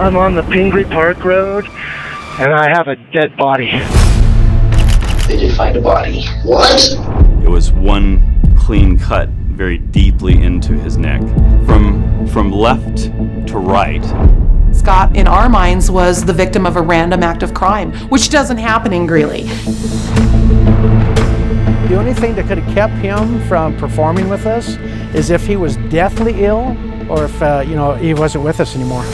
I'm on the Pingree Park Road, and I have a dead body. They did find a body. What? It was one clean cut very deeply into his neck. From left to right. Scott, in our minds, was the victim of a random act of crime, which doesn't happen in Greeley. The only thing that could have kept him from performing with us is if he was deathly ill or if, he wasn't with us anymore.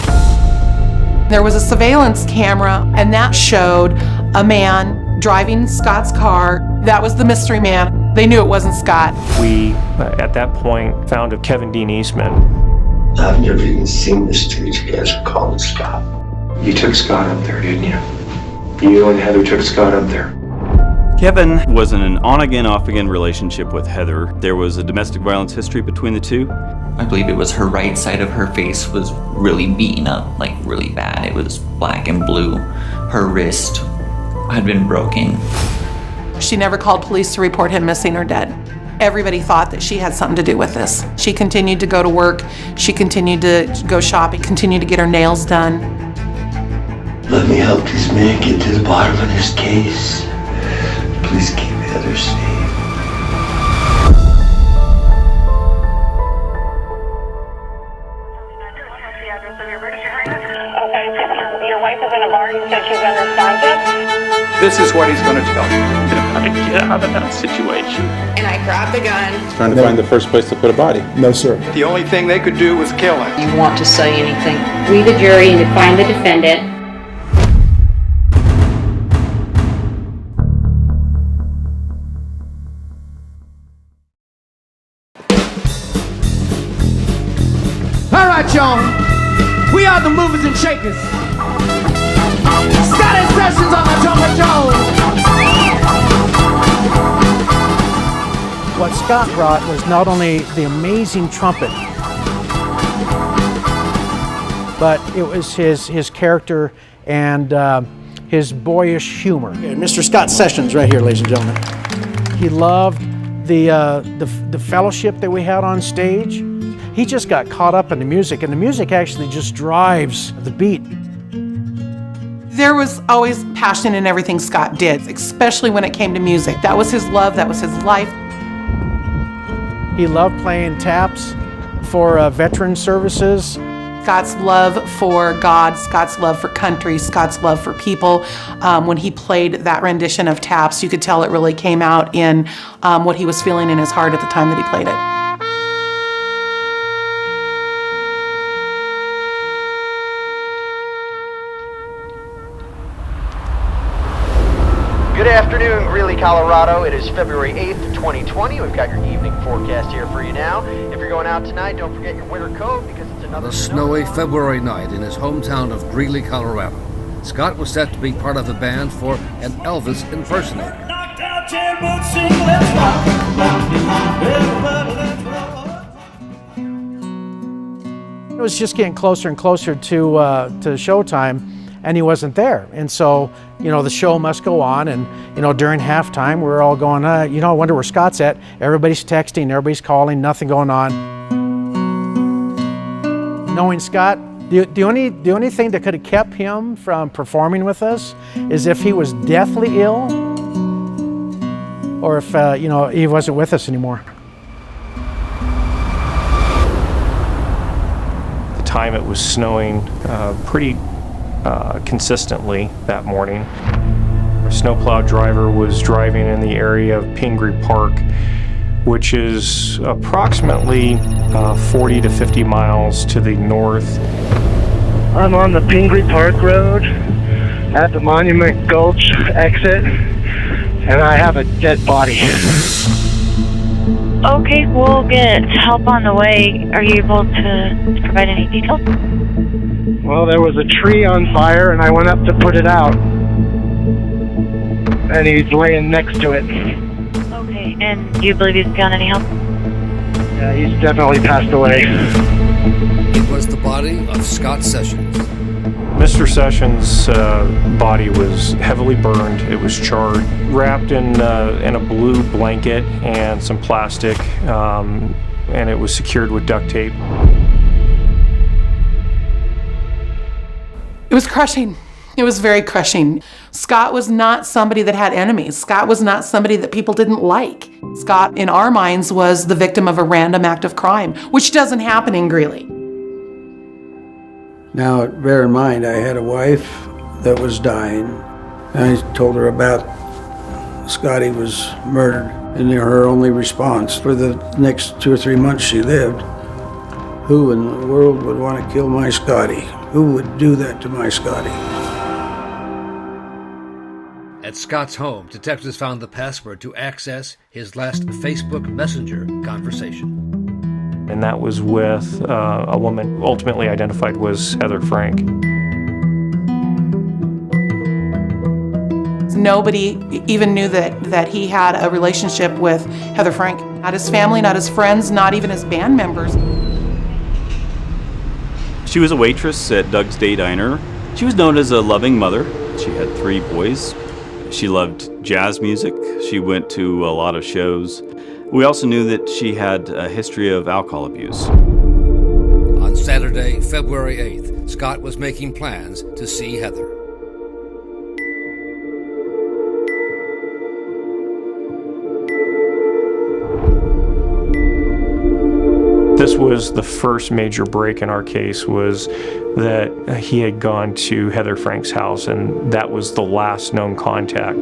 There was a surveillance camera, and that showed a man driving Scott's car. That was the mystery man. They knew it wasn't Scott. We, at that point, found a Kevin Dean Eastman. I've never even seen this dude you guys are calling Scott. You took Scott up there, didn't you? You and Heather took Scott up there. Kevin was in an on-again, off-again relationship with Heather. There was a domestic violence history between the two. I believe it was her right side of her face was really beaten up, like really bad. It was black and blue. Her wrist had been broken. She never called police to report him missing or dead. Everybody thought that she had something to do with this. She continued to go to work. She continued to go shopping, continued to get her nails done. Let me help this man get to the bottom of this case. Please keep Heather safe. Your wife is in a bar. You said she's unresponsive. This is what he's going to tell you. How to get out of that situation. And I grabbed the gun. Trying to find the first place to put a body. No, sir. The only thing they could do was kill him. You want to say anything? We, the jury, and to find the defendant. All right, y'all. We are the movers and shakers. Scott and Sessions on the trumpet. What Scott brought was not only the amazing trumpet, but it was his character and his boyish humor. And Mr. Scott Sessions right here, ladies and gentlemen. He loved the fellowship that we had on stage. He just got caught up in the music, and the music actually just drives the beat. There was always passion in everything Scott did, especially when it came to music. That was his love, that was his life. He loved playing taps for veteran services. Scott's love for God, Scott's love for country, Scott's love for people. When he played that rendition of Taps, you could tell it really came out in what he was feeling in his heart at the time that he played it. Good afternoon, Greeley, Colorado. It is February 8th, 2020. We've got your evening forecast here for you now. If you're going out tonight, don't forget your winter coat because it's another a snowy February night in his hometown of Greeley, Colorado. Scott was set to be part of the band for an Elvis impersonator. It was just getting closer and closer to showtime, and he wasn't there. And so, the show must go on, and, during halftime, we're all going, I wonder where Scott's at. Everybody's texting, everybody's calling, nothing going on. Knowing Scott, the only thing that could have kept him from performing with us is if he was deathly ill, or if, he wasn't with us anymore. At the time it was snowing pretty consistently that morning. A snowplow driver was driving in the area of Pingree Park, which is approximately 40 to 50 miles to the north. I'm on the Pingree Park Road at the Monument Gulch exit, and I have a dead body. Okay, we'll get help on the way. Are you able to provide any details? Well, there was a tree on fire, and I went up to put it out. And he's laying next to it. Okay, and do you believe he's beyond any help? Yeah, he's definitely passed away. It was the body of Scott Sessions. Mr. Sessions' body was heavily burned. It was charred, wrapped in a blue blanket and some plastic, and it was secured with duct tape. It was crushing. It was very crushing. Scott was not somebody that had enemies. Scott was not somebody that people didn't like. Scott, in our minds, was the victim of a random act of crime, which doesn't happen in Greeley. Now, bear in mind, I had a wife that was dying. I told her about Scotty was murdered, and her only response for the next 2 or 3 months she lived, who in the world would want to kill my Scotty? Who would do that to my Scotty? At Scott's home, detectives found the password to access his last Facebook Messenger conversation. And that was with a woman ultimately identified was Heather Frank. Nobody even knew that he had a relationship with Heather Frank. Not his family, not his friends, not even his band members. She was a waitress at Doug's Day Diner. She was known as a loving mother. She had 3 boys. She loved jazz music. She went to a lot of shows. We also knew that she had a history of alcohol abuse. On Saturday, February 8th, Scott was making plans to see Heather. This was the first major break in our case, was that he had gone to Heather Frank's house, and that was the last known contact.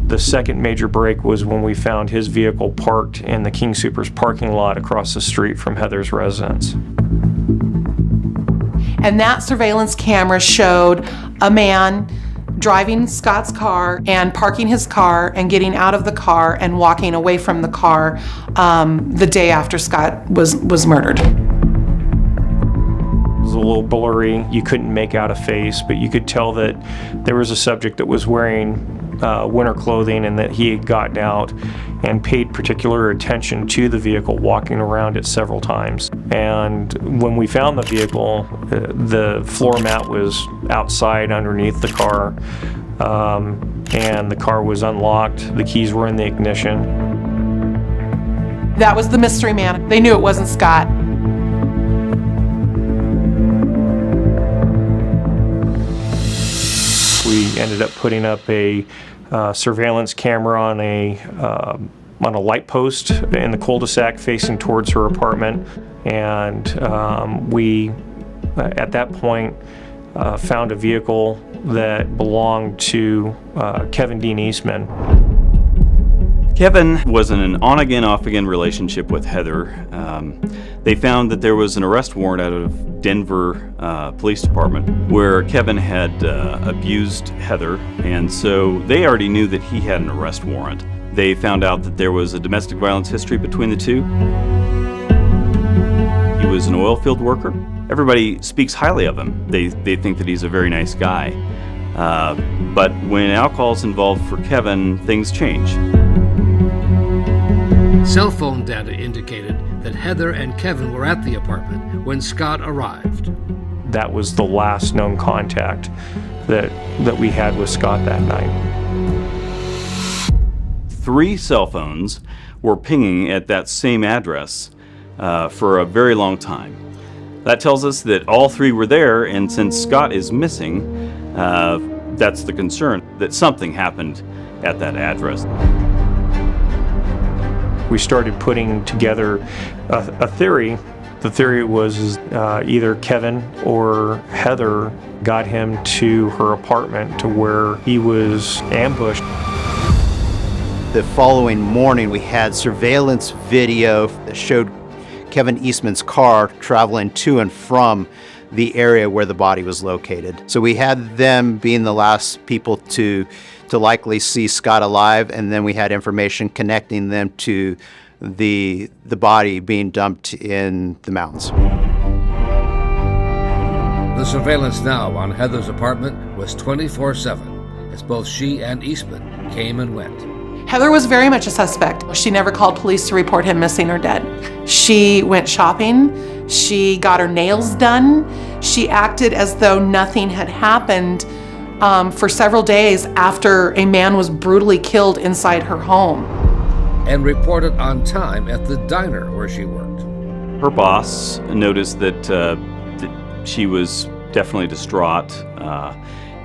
The second major break was when we found his vehicle parked in the King Soopers parking lot across the street from Heather's residence. And that surveillance camera showed a man driving Scott's car and parking his car and getting out of the car and walking away from the car the day after Scott was murdered. It was a little blurry. You couldn't make out a face, but you could tell that there was a subject that was wearing winter clothing and that he had gotten out and paid particular attention to the vehicle, walking around it several times. And when we found the vehicle, the floor mat was outside underneath the car, and the car was unlocked. The keys were in the ignition. That was the mystery man. They knew it wasn't Scott. We ended up putting up a surveillance camera on a light post in the cul-de-sac facing towards her apartment, and we, at that point, found a vehicle that belonged to Kevin Dean Eastman. Kevin was in an on-again, off-again relationship with Heather. They found that there was an arrest warrant out of Denver Police Department where Kevin had abused Heather, and so they already knew that he had an arrest warrant. They found out that there was a domestic violence history between the two. He was an oil field worker. Everybody speaks highly of him. They think that he's a very nice guy. But when alcohol's involved for Kevin, things change. Cell phone data indicated that Heather and Kevin were at the apartment when Scott arrived. That was the last known contact that we had with Scott that night. 3 cell phones were pinging at that same address for a very long time. That tells us that all 3 were there, and since Scott is missing, that's the concern, that something happened at that address. We started putting together a theory. The theory was either Kevin or Heather got him to her apartment to where he was ambushed. The following morning, we had surveillance video that showed Kevin Eastman's car traveling to and from the area where the body was located. So we had them being the last people to likely see Scott alive, and then we had information connecting them to the body being dumped in the mountains. The surveillance now on Heather's apartment was 24/7 as both she and Eastman came and went. Heather was very much a suspect. She never called police to report him missing or dead. She went shopping. She got her nails done. She acted as though nothing had happened for several days after a man was brutally killed inside her home. And reported on time at the diner where she worked. Her boss noticed that she was definitely distraught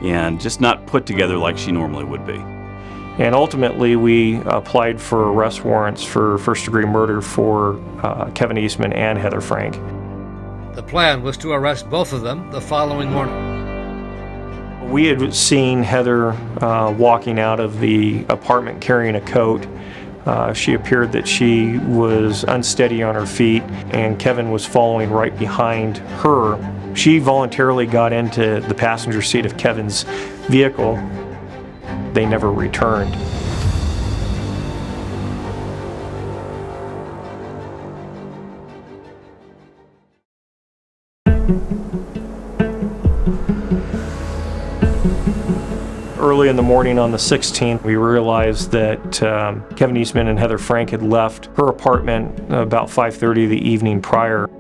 and just not put together like she normally would be. And ultimately, we applied for arrest warrants for first-degree murder for Kevin Eastman and Heather Frank. The plan was to arrest both of them the following morning. We had seen Heather walking out of the apartment carrying a coat. She appeared that she was unsteady on her feet, and Kevin was following right behind her. She voluntarily got into the passenger seat of Kevin's vehicle. They never returned. Early in the morning on the 16th, we realized that Kevin Eastman and Heather Frank had left her apartment about 5:30 the evening prior.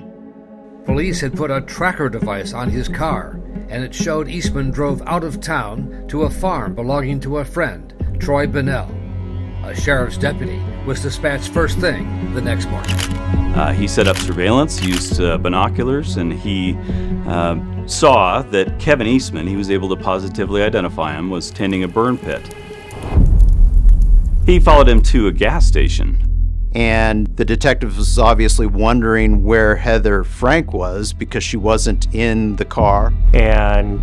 Police had put a tracker device on his car, and it showed Eastman drove out of town to a farm belonging to a friend, Troy Bennell. A sheriff's deputy was dispatched first thing the next morning. He set up surveillance, used binoculars, and he saw that Kevin Eastman, he was able to positively identify him, was tending a burn pit. He followed him to a gas station. And the detective was obviously wondering where Heather Frank was because she wasn't in the car. And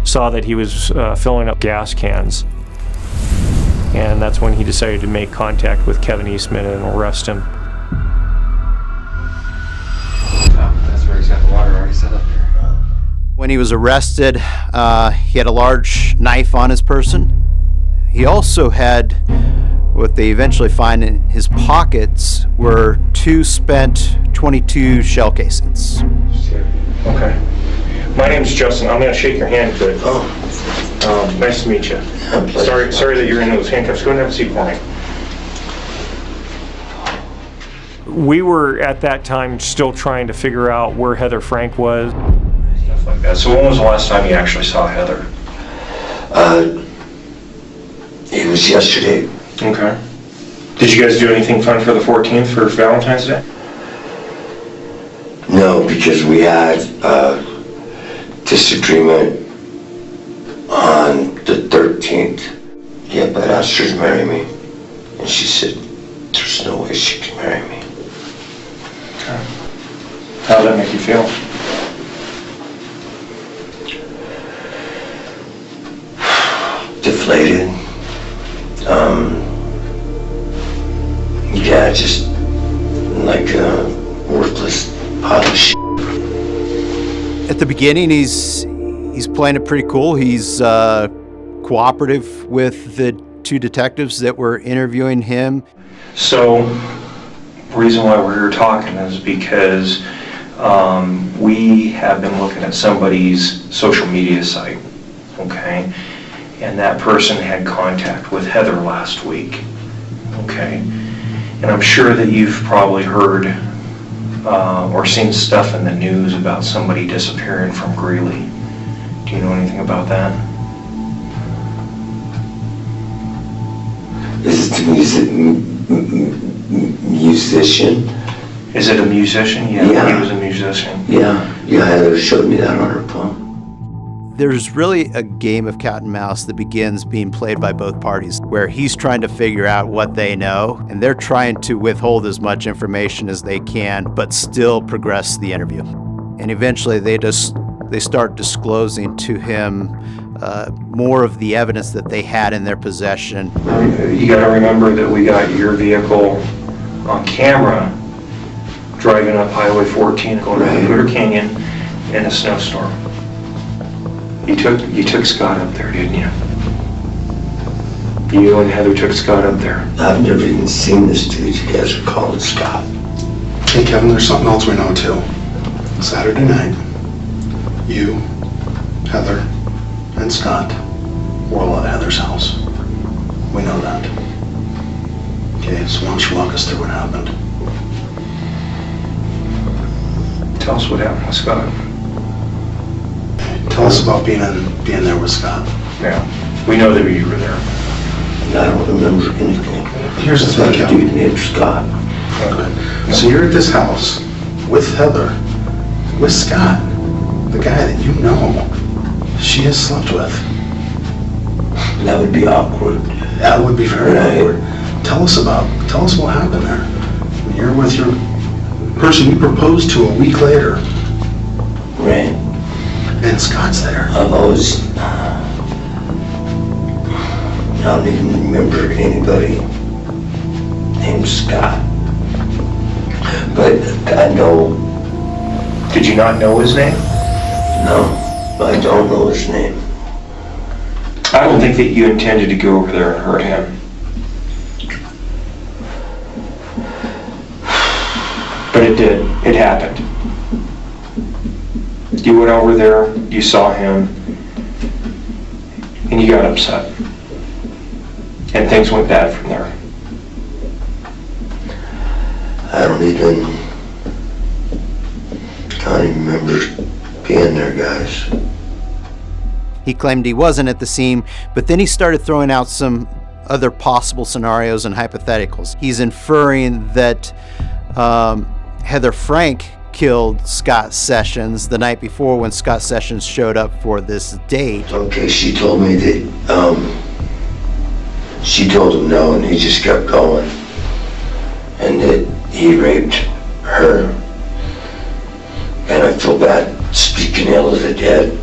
saw that he was filling up gas cans. And that's when he decided to make contact with Kevin Eastman and arrest him. That's where he's got the water already set up there. When he was arrested, he had a large knife on his person. He also had, what they eventually find in his pockets, were 2 spent .22 shell casings. Okay. My name's Justin. I'm going to shake your hand quick. Nice to meet you. Sorry that you're in those handcuffs. Go ahead and have a seat for me. We were at that time still trying to figure out where Heather Frank was. Stuff like that. So when was the last time you actually saw Heather? It was yesterday. Okay. Did you guys do anything fun for the 14th for Valentine's Day? No, because we had a disagreement on the 13th. Yeah, but I asked her to marry me. And she said, there's no way she can marry me. Okay. How did that make you feel? Deflated. Yeah, just like a worthless pile of shit. At the beginning, he's playing it pretty cool. He's cooperative with the 2 detectives that were interviewing him. So, the reason why we're here talking is because we have been looking at somebody's social media site, okay? And that person had contact with Heather last week, okay? And I'm sure that you've probably heard or seen stuff in the news about somebody disappearing from Greeley. Do you know anything about that? Is it a musician? Is it a musician? Yeah, he was a musician. Yeah, Heather showed me that on her phone. There's really a game of cat and mouse that begins being played by both parties, where he's trying to figure out what they know, and they're trying to withhold as much information as they can, but still progress the interview. And eventually they start disclosing to him more of the evidence that they had in their possession. You got to remember that we got your vehicle on camera driving up Highway 14 going to Hooter Canyon in a snowstorm. You took Scott up there, didn't you? You and Heather took Scott up there. I've never even seen this dude. You guys are calling Scott. Hey Kevin, there's something else we know too. Saturday night, you, Heather, and Scott were all at Heather's house. We know that. Okay, so why don't you walk us through what happened? Tell us what happened with Scott. Tell us about being there with Scott. Yeah. We know that you were there. I don't remember anything. Here's the thing, That dude named Scott. Okay. So you're at this house with Heather, with Scott, the guy that you know she has slept with. That would be awkward. That would be very Right. awkward. Tell us what happened there. You're with your person you proposed to a week later. Right. And Scott's there. I don't even remember anybody named Scott. But I know. Did you not know his name? No, I don't know his name. I don't think that you intended to go over there and hurt him. But it did. It happened. You went over there, you saw him, and you got upset. And things went bad from there. I don't even remember being there, guys. He claimed he wasn't at the scene, but then he started throwing out some other possible scenarios and hypotheticals. He's inferring that Heather Frank killed Scott Sessions the night before when Scott Sessions showed up for this date. Okay, she told me that she told him no, and he just kept going, and that he raped her. And I feel bad speaking ill of the dead,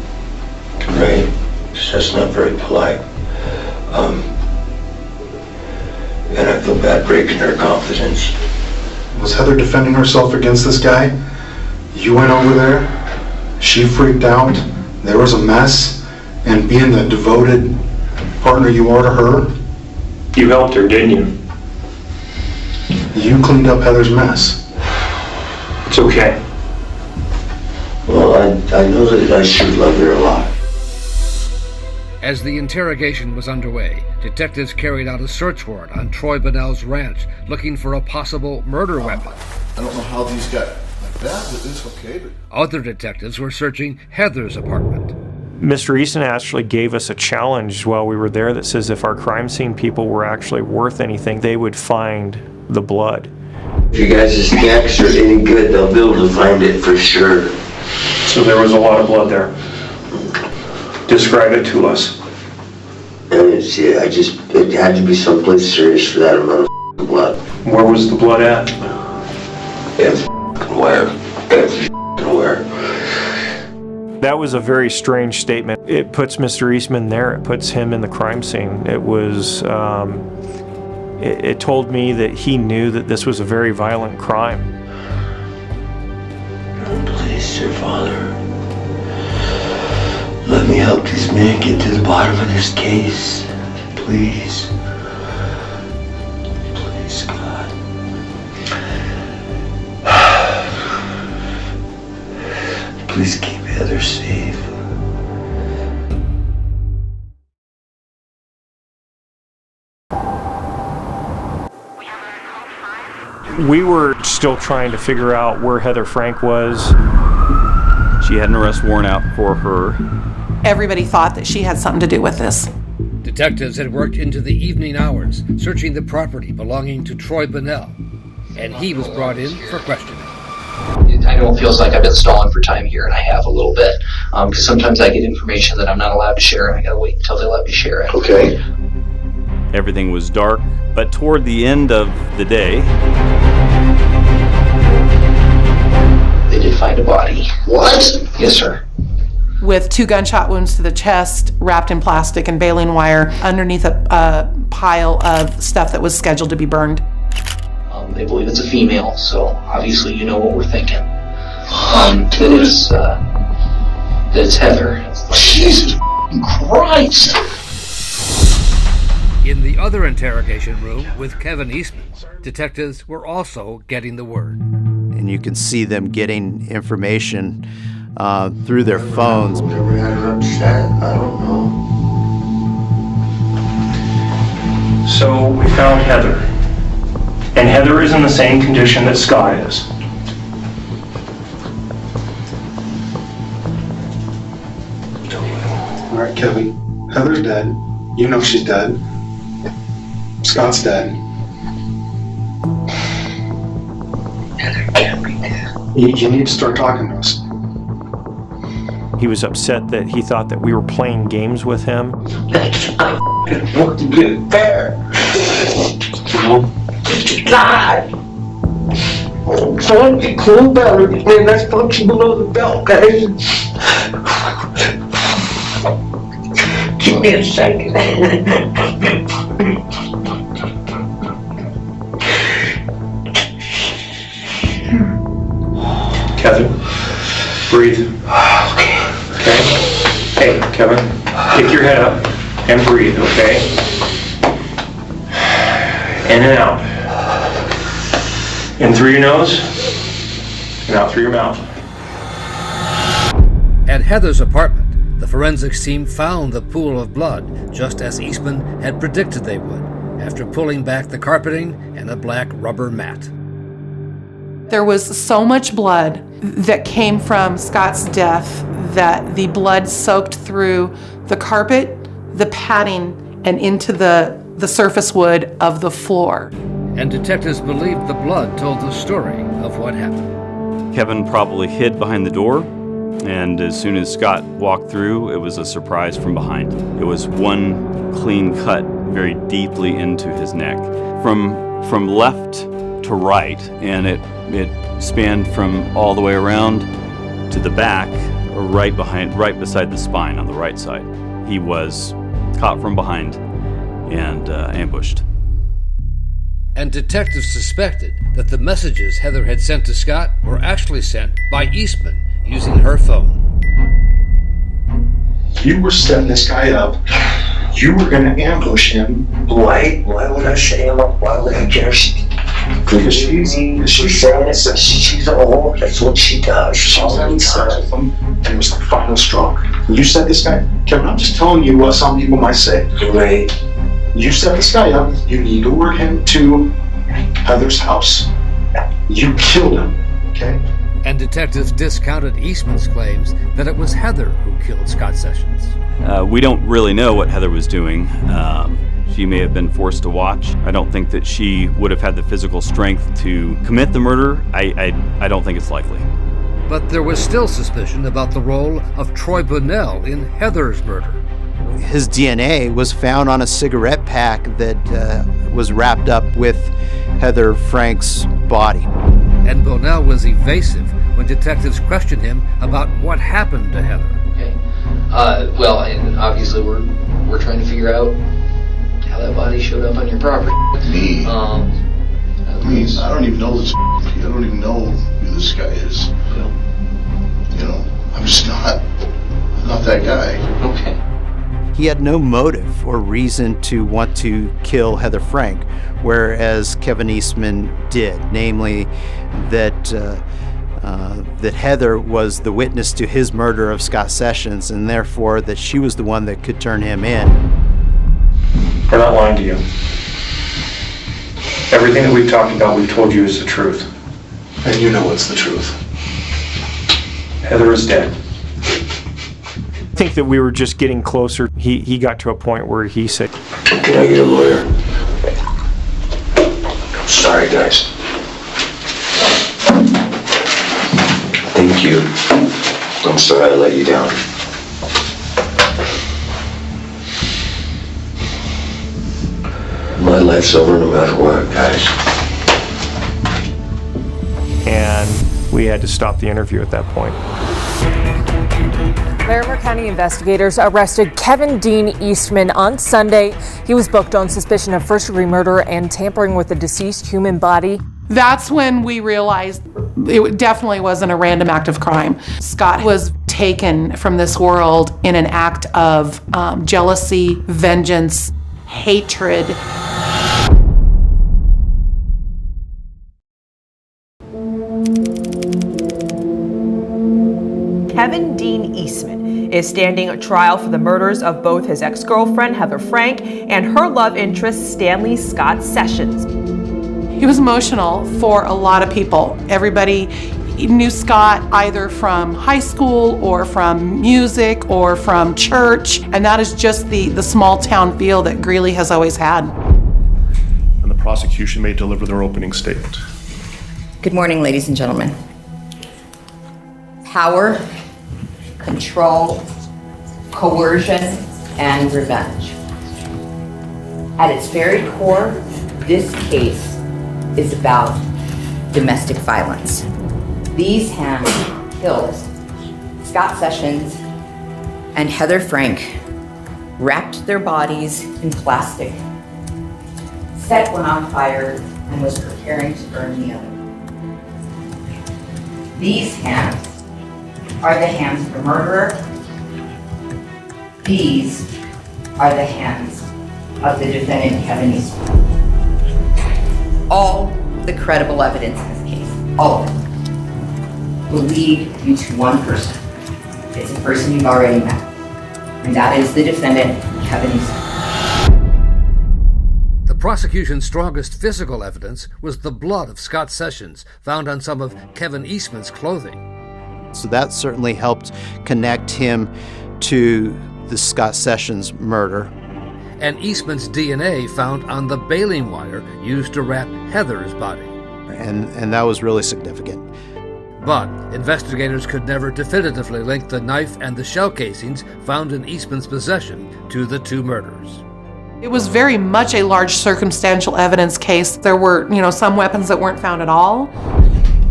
right? Because that's not very polite. And I feel bad breaking her confidence. Was Heather defending herself against this guy? You went over there, she freaked out, there was a mess, and being the devoted partner you are to her, You helped her, didn't you? you cleaned up Heather's mess. It's okay. Well, I know that I should love her a lot. As the interrogation was underway, detectives carried out a search warrant on Troy Bunnell's ranch looking for a possible murder weapon. I don't know how these got like that, but it's okay. But Other detectives were searching Heather's apartment. Mr. Easton actually gave us a challenge while we were there that says if our crime scene people were actually worth anything, they would find the blood. If you guys' snacks are any good, they'll be able to find it for sure. So there was a lot of blood there. Describe it to us. It had to be someplace serious for that amount of blood. Where was the blood at? Everywhere. Everywhere. That was a very strange statement. It puts Mr. Eastman there. It puts him in the crime scene. It was, it told me that he knew that this was a very violent crime. Please, dear Father, let me help this man get to the bottom of this case. Please. Please, God. Please keep Heather safe. We were still trying to figure out where Heather Frank was. She had an arrest warrant out for her. Everybody thought that she had something to do with this. Detectives had worked into the evening hours, searching the property belonging to Troy Bunnell, and he was brought in for questioning. I know it feels like I've been stalling for time here, and I have a little bit, because sometimes I get information that I'm not allowed to share, and I gotta wait until they let me share it. Okay. Everything was dark, but toward the end of the day, They did find a body. What? Yes, sir. With 2 gunshot wounds to the chest, wrapped in plastic and baling wire, underneath a pile of stuff that was scheduled to be burned. They believe it's a female, so obviously you know what we're thinking. That it's Heather. Jesus Christ! In the other interrogation room with Kevin Eastman, detectives were also getting the word. And you can see them getting information through their phones. Whatever had her upset, I don't know. So we found Heather. And Heather is in the same condition that Scott is. All right, Kevin, Heather's dead. You know she's dead. Scott's dead. Heather can't be dead. You need to start talking to us. He was upset that he thought that we were playing games with him. That's not fucking fair. God! I'm trying to be cool about it, man. That's punching below the belt, guys. Give me a second. Kevin, breathe. Okay. Hey, Kevin, pick your head up and breathe, okay? In and out. In through your nose, and out through your mouth. At Heather's apartment, the forensics team found the pool of blood, just as Eastman had predicted they would, after pulling back the carpeting and a black rubber mat. There was so much blood that came from Scott's death that the blood soaked through the carpet, the padding, and into the surface wood of the floor. And detectives believed the blood told the story of what happened. Kevin probably hid behind the door, and as soon as Scott walked through, it was a surprise from behind. It was one clean cut very deeply into his neck. From left to right, and it spanned from all the way around to the back, right beside the spine on the right side. He was caught from behind and ambushed. And detectives suspected that the messages Heather had sent to Scott were actually sent by Eastman using her phone. You were setting this guy up. You were going to ambush him. Why would I set him up? Why would I just? Because she's saying it. She's a whore. That's what she does. She's having sex with him, and it was the final straw. You set this guy. Kevin, I'm just telling you what some people might say. Right. You set this guy up. You lured him to Heather's house. You killed him. Okay. And detectives discounted Eastman's claims that it was Heather who killed Scott Sessions. We don't really know what Heather was doing. She may have been forced to watch. I don't think that she would have had the physical strength to commit the murder. I don't think it's likely. But there was still suspicion about the role of Troy Bunnell in Heather's murder. His DNA was found on a cigarette pack that was wrapped up with Heather Frank's body. And Bunnell was evasive when detectives questioned him about what happened to Heather. Okay. Well, and obviously we're trying to figure out how that body showed up on your property. Me? Me? I don't even know this. I don't even know who this guy is. You know, I'm just not that guy. Okay. He had no motive or reason to want to kill Heather Frank, whereas Kevin Eastman did, namely that that Heather was the witness to his murder of Scott Sessions, and therefore that she was the one that could turn him in. We're not lying to you. Everything that we've talked about, we've told you is the truth. And you know it's the truth. Heather is dead. I think that we were just getting closer. He got to a point where he said, "Can I get a lawyer?" Sorry, guys. Thank you. I'm sorry I let you down. My life's over no matter what, guys. And we had to stop the interview at that point. Larimer County investigators arrested Kevin Dean Eastman on Sunday. He was booked on suspicion of first-degree murder and tampering with a deceased human body. That's when we realized it definitely wasn't a random act of crime. Scott was taken from this world in an act of jealousy, vengeance, hatred. Kevin Dean Eastman is standing trial for the murders of both his ex-girlfriend, Heather Frank, and her love interest, Stanley Scott Sessions. It was emotional for a lot of people. Everybody knew Scott either from high school or from music or from church, and that is just the small town feel that Greeley has always had. And the prosecution may deliver their opening statement. Good morning, ladies and gentlemen. Power, control, coercion, and revenge. At its very core, this case is about domestic violence. These hands killed Scott Sessions and Heather Frank, wrapped their bodies in plastic, set one on fire, and was preparing to burn the other. These hands are the hands of the murderer. These are the hands of the defendant, Kevin Eastman. All the credible evidence in this case, all of it, will lead you to one person. It's a person you've already met, and that is the defendant, Kevin Eastman. The prosecution's strongest physical evidence was the blood of Scott Sessions found on some of Kevin Eastman's clothing. So that certainly helped connect him to the Scott Sessions murder. And Eastman's DNA found on the baling wire used to wrap Heather's body. And that was really significant. But investigators could never definitively link the knife and the shell casings found in Eastman's possession to the two murders. It was very much a large circumstantial evidence case. There were, some weapons that weren't found at all.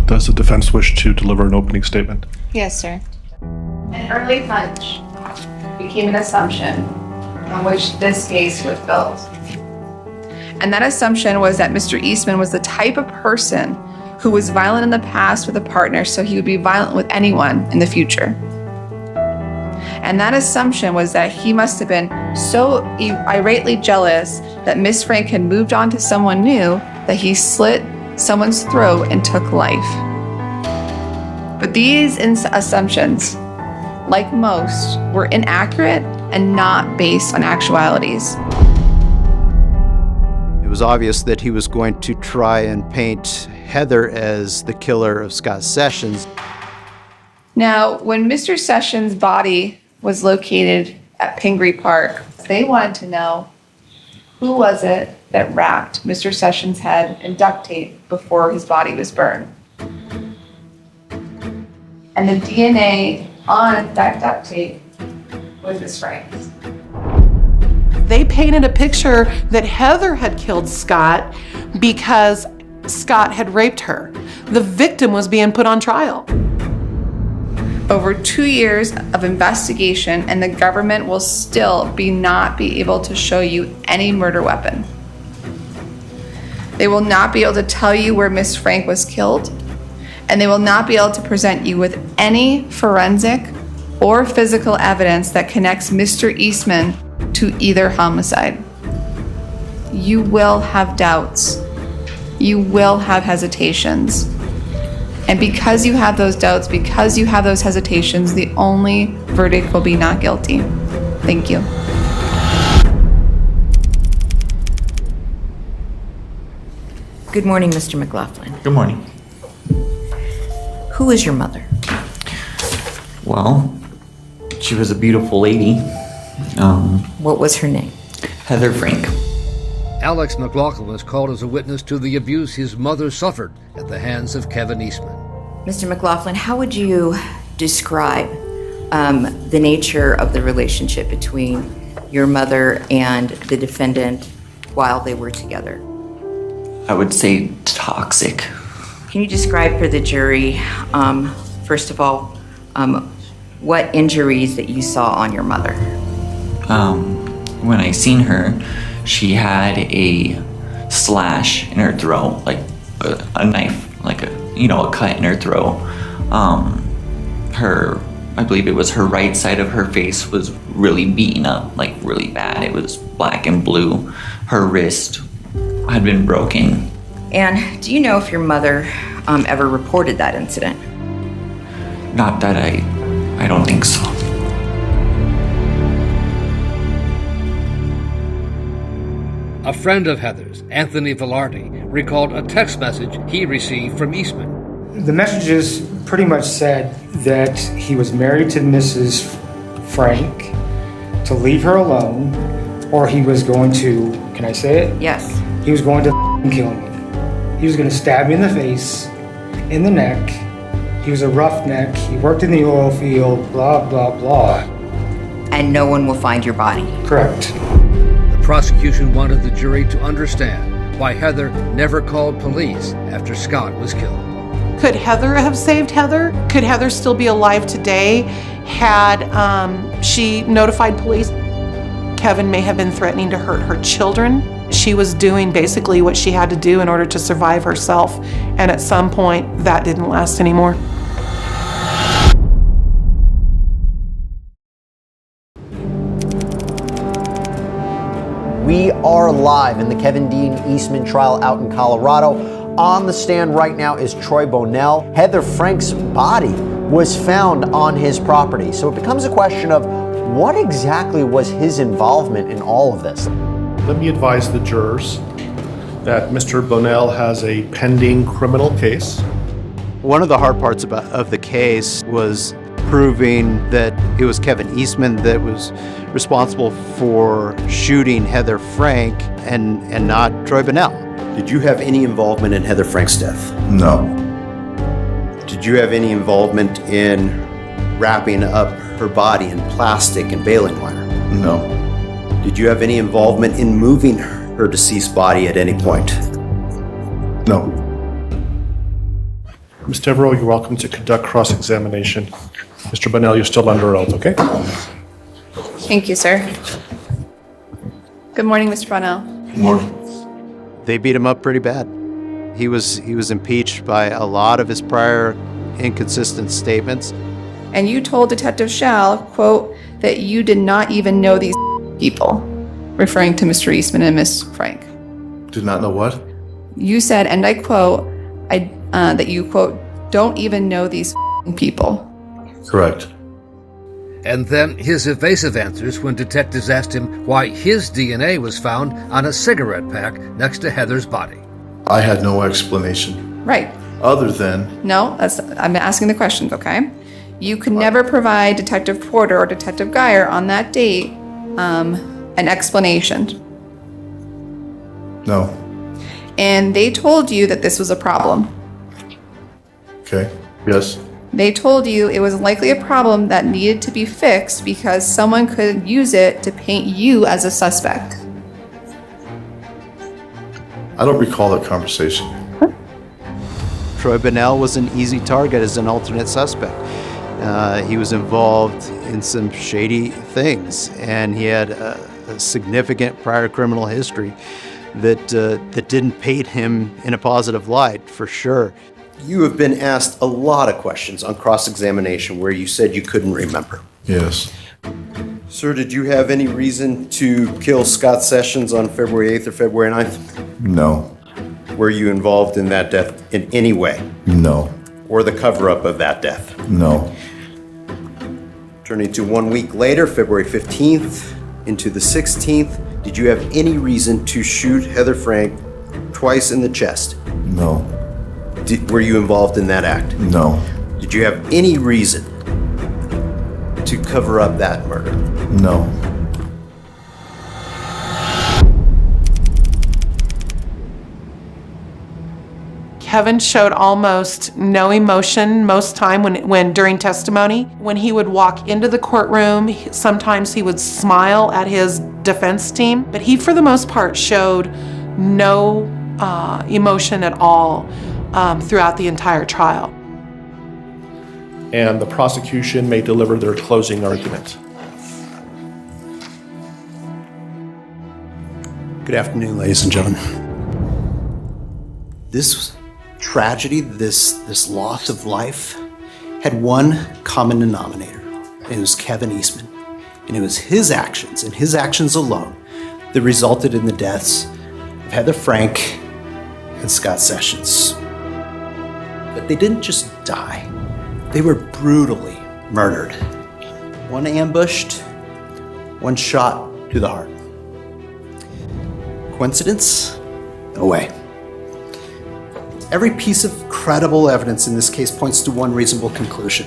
Does the defense wish to deliver an opening statement? Yes, sir. An early hunch became an assumption on which this case was built. And that assumption was that Mr. Eastman was the type of person who was violent in the past with a partner, so he would be violent with anyone in the future. And that assumption was that he must have been so irately jealous that Miss Frank had moved on to someone new that he slit someone's throat and took life. But these assumptions, like most, were inaccurate and not based on actualities. It was obvious that he was going to try and paint Heather as the killer of Scott Sessions. Now, when Mr. Sessions' body was located at Pingree Park, they wanted to know who was it that wrapped Mr. Sessions' head in duct tape before his body was burned. And the DNA on that duct tape was Miss Frank's. They painted a picture that Heather had killed Scott because Scott had raped her. The victim was being put on trial. Over 2 years of investigation, and the government will still not be able to show you any murder weapon. They will not be able to tell you where Miss Frank was killed, and they will not be able to present you with any forensic or physical evidence that connects Mr. Eastman to either homicide. You will have doubts. You will have hesitations. And because you have those doubts, because you have those hesitations, the only verdict will be not guilty. Thank you. Good morning, Mr. McLaughlin. Good morning. Who is your mother? Well, she was a beautiful lady. What was her name? Heather Frank. Alex McLaughlin was called as a witness to the abuse his mother suffered at the hands of Kevin Eastman. Mr. McLaughlin, how would you describe the nature of the relationship between your mother and the defendant while they were together? I would say toxic. Can you describe for the jury, first of all, what injuries that you saw on your mother? When I seen her, she had a slash in her throat, like a knife, like a cut in her throat. I believe it was her right side of her face was really beaten up, like really bad. It was black and blue. Her wrist had been broken. And do you know if your mother ever reported that incident? Not that I don't think so. A friend of Heather's, Anthony Velarde, recalled a text message he received from Eastman. The messages pretty much said that he was married to Mrs. Frank, to leave her alone, or he was going to, can I say it? Yes. He was going to kill me. He was going to stab me in the face, in the neck. He was a roughneck. He worked in the oil field, blah, blah, blah. And no one will find your body. Correct. The prosecution wanted the jury to understand why Heather never called police after Scott was killed. Could Heather have saved Heather? Could Heather still be alive today had she notified police? Kevin may have been threatening to hurt her children. She was doing basically what she had to do in order to survive herself. And at some point, that didn't last anymore. We are live in the Kevin Dean Eastman trial out in Colorado. On the stand right now is Troy Bonnell. Heather Frank's body was found on his property. So it becomes a question of what exactly was his involvement in all of this? Let me advise the jurors that Mr. Bonnell has a pending criminal case. One of the hard parts of the case was proving that it was Kevin Eastman that was responsible for shooting Heather Frank and not Troy Bonnell. Did you have any involvement in Heather Frank's death? No. Did you have any involvement in wrapping up her body in plastic and baling wire? No. Did you have any involvement in moving her deceased body at any point? No. Ms. Devereaux, you're welcome to conduct cross-examination. Mr. Bonnell, you're still under oath, okay? Thank you, sir. Good morning, Mr. Bonnell. Good morning. They beat him up pretty bad. He was impeached by a lot of his prior inconsistent statements. And you told Detective Schall, quote, that you did not even know these people, referring to Mr. Eastman and Miss Frank. Did not know what? You said, and I quote, that you, quote, don't even know these people. Correct. And then his evasive answers when detectives asked him why his DNA was found on a cigarette pack next to Heather's body. I had no explanation. Right. Other than... No, I'm asking the questions, okay? You could never provide Detective Porter or Detective Geyer on that date an explanation. No. And they told you that this was a problem. Okay. Yes. They told you it was likely a problem that needed to be fixed because someone could use it to paint you as a suspect. I don't recall that conversation. Troy Bonnell was an easy target as an alternate suspect. He was involved in some shady things, and he had a significant prior criminal history that didn't paint him in a positive light, for sure. You have been asked a lot of questions on cross-examination where you said you couldn't remember. Yes. Sir, did you have any reason to kill Scott Sessions on February 8th or February 9th? No. Were you involved in that death in any way? No. Or the cover-up of that death? No. Turning to 1 week later, February 15th into the 16th, did you have any reason to shoot Heather Frank twice in the chest? No. Were you involved in that act? No. Did you have any reason to cover up that murder? No. Kevin showed almost no emotion most time when during testimony. When he would walk into the courtroom, sometimes he would smile at his defense team, but he, for the most part, showed no emotion at all throughout the entire trial. And the prosecution may deliver their closing argument. Good afternoon, ladies and gentlemen. This tragedy, this loss of life, had one common denominator. It was Kevin Eastman. And it was his actions, and his actions alone, that resulted in the deaths of Heather Frank and Scott Sessions. But they didn't just die. They were brutally murdered. One ambushed, one shot to the heart. Coincidence? No way. every piece of credible evidence in this case points to one reasonable conclusion.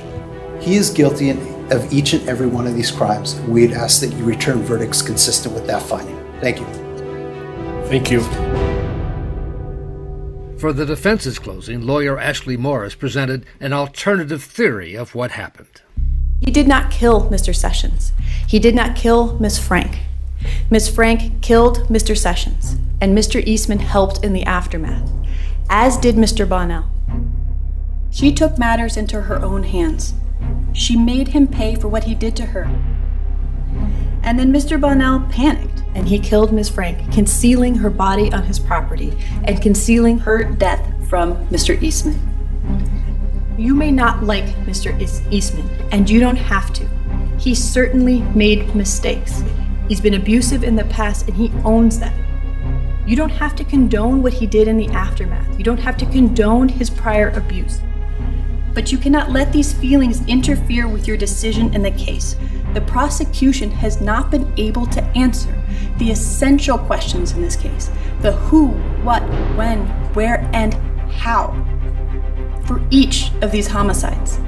He is guilty of each and every one of these crimes. We'd ask that you return verdicts consistent with that finding. Thank you. Thank you. For the defense's closing, lawyer Ashley Morris presented an alternative theory of what happened. He did not kill Mr. Sessions. He did not kill Miss Frank. Miss Frank killed Mr. Sessions, and Mr. Eastman helped in the aftermath, as did Mr. Bonnell. She took matters into her own hands. She made him pay for what he did to her. And then Mr. Bonnell panicked, and he killed Miss Frank, concealing her body on his property and concealing her death from Mr. Eastman. You may not like Mr. Eastman, and you don't have to. He certainly made mistakes. He's been abusive in the past, and he owns that. You don't have to condone what he did in the aftermath. You don't have to condone his prior abuse. But you cannot let these feelings interfere with your decision in the case. The prosecution has not been able to answer the essential questions in this case: the who, what, when, where, and how for each of these homicides.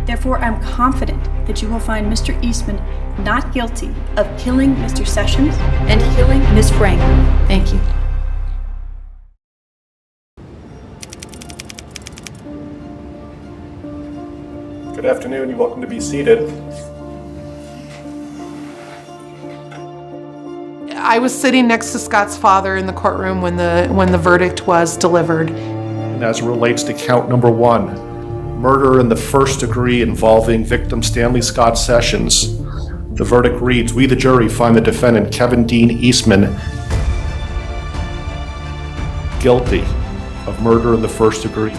Therefore, I'm confident that you will find Mr. Eastman not guilty of killing Mr. Sessions and killing Miss Frank. Thank you. Good afternoon. You're welcome to be seated. I was sitting next to Scott's father in the courtroom when the verdict was delivered. And as it relates to count number 1, murder in the first degree involving victim Stanley Scott Sessions, the verdict reads, we the jury find the defendant Kevin Dean Eastman guilty of murder in the first degree.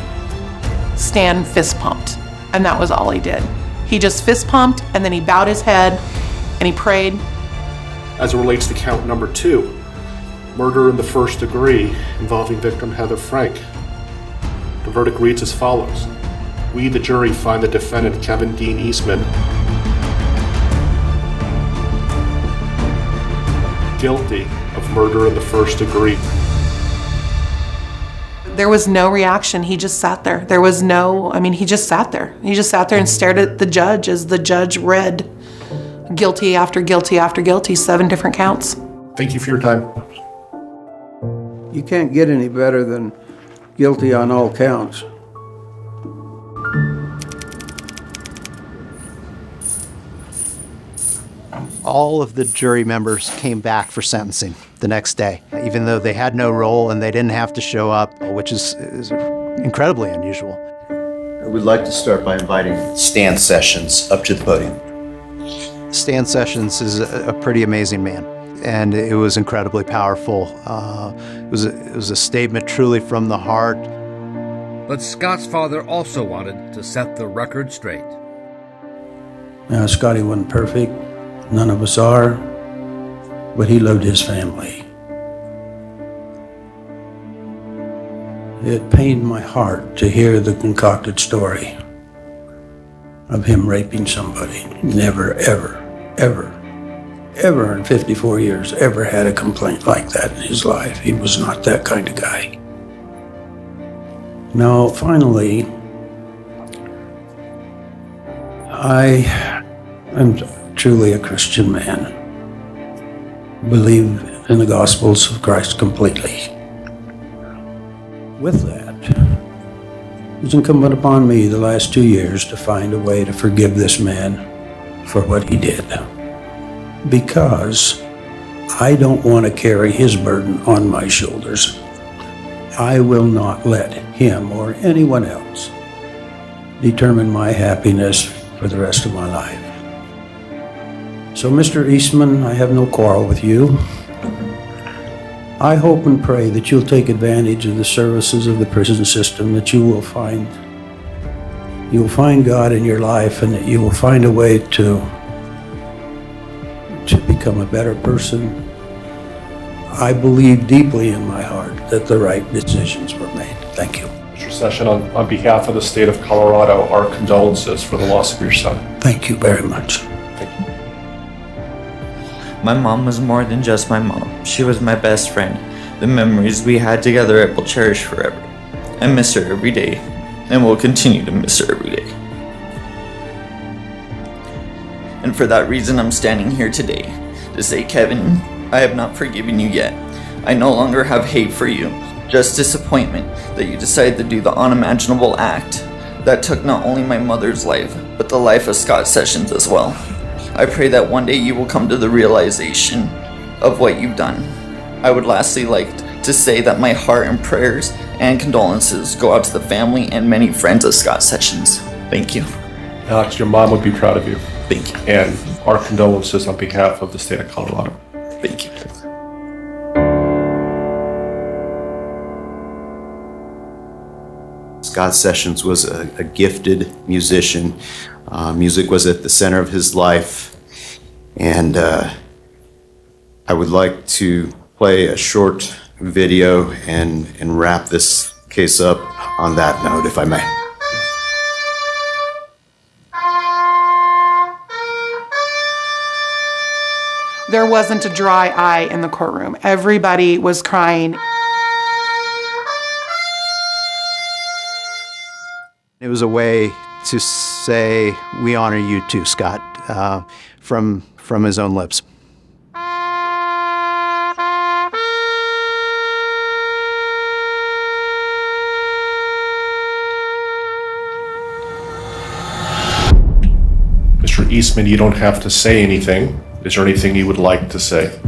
Stan fist pumped, and that was all he did. He just fist pumped, and then he bowed his head and he prayed. As it relates to count number 2, murder in the first degree involving victim Heather Frank, the verdict reads as follows. We, the jury, find the defendant Kevin Dean Eastman guilty of murder in the first degree. There was no reaction. He just sat there. There was no, he just sat there. He just sat there and stared at the judge as the judge read guilty after guilty after guilty, 7 different counts. Thank you for your time. You can't get any better than guilty on all counts. All of the jury members came back for sentencing the next day, even though they had no role and they didn't have to show up, which is incredibly unusual. I would like to start by inviting Stan Sessions up to the podium. Stan Sessions is a pretty amazing man, and it was incredibly powerful. It was a statement truly from the heart. But Scott's father also wanted to set the record straight. Now, Scotty wasn't perfect. None of us are, but he loved his family. It pained my heart to hear the concocted story of him raping somebody. Never, ever, ever, ever in 54 years ever had a complaint like that in his life. He was not that kind of guy. Now, finally, I am truly a Christian man. Believe in the Gospels of Christ completely. With that, it was incumbent upon me the last 2 years to find a way to forgive this man for what he did. Because I don't want to carry his burden on my shoulders. I will not let him or anyone else determine my happiness for the rest of my life. So, Mr. Eastman, I have no quarrel with you. I hope and pray that you'll take advantage of the services of the prison system, that you will find God in your life, and that you will find a way to become a better person. I believe deeply in my heart that the right decisions were made. Thank you. Mr. Session, on behalf of the state of Colorado, our condolences for the loss of your son. Thank you very much. Thank you. My mom was more than just my mom. She was my best friend. The memories we had together I will cherish forever. I miss her every day and will continue to miss her every day. And for that reason, I'm standing here today to say, Kevin, I have not forgiven you yet. I no longer have hate for you, just disappointment that you decided to do the unimaginable act that took not only my mother's life, but the life of Scott Sessions as well. I pray that one day you will come to the realization of what you've done. I would lastly like to say that my heart and prayers and condolences go out to the family and many friends of Scott Sessions. Thank you. Alex, your mom would be proud of you. Thank you. And our condolences on behalf of the state of Colorado. Thank you. Scott Sessions was a gifted musician. Music was at the center of his life. And I would like to play a short video and wrap this case up on that note, if I may. There wasn't a dry eye in the courtroom. Everybody was crying. It was a way to say, we honor you too, Scott, from his own lips. Mr. Eastman, you don't have to say anything. Is there anything you would like to say?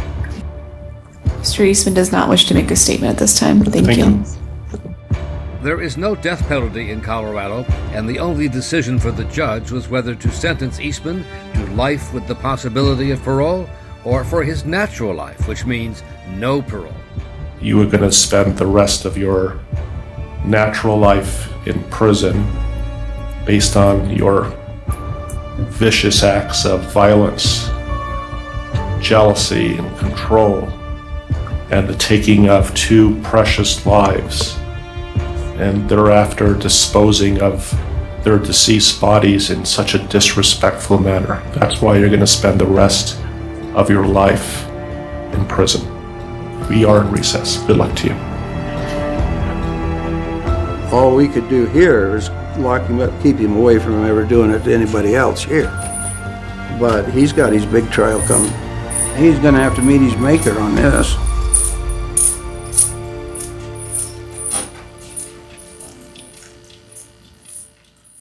Mr. Eastman does not wish to make a statement at this time. Thank you. There is no death penalty in Colorado, and the only decision for the judge was whether to sentence Eastman to life with the possibility of parole or for his natural life, which means no parole. You were going to spend the rest of your natural life in prison based on your vicious acts of violence, jealousy, and control, and the taking of 2 precious lives, and thereafter disposing of their deceased bodies in such a disrespectful manner. That's why you're going to spend the rest of your life in prison. We are in recess. Good luck to you. All we could do here is lock him up, keep him away from ever doing it to anybody else here. But he's got his big trial coming. He's going to have to meet his maker on this.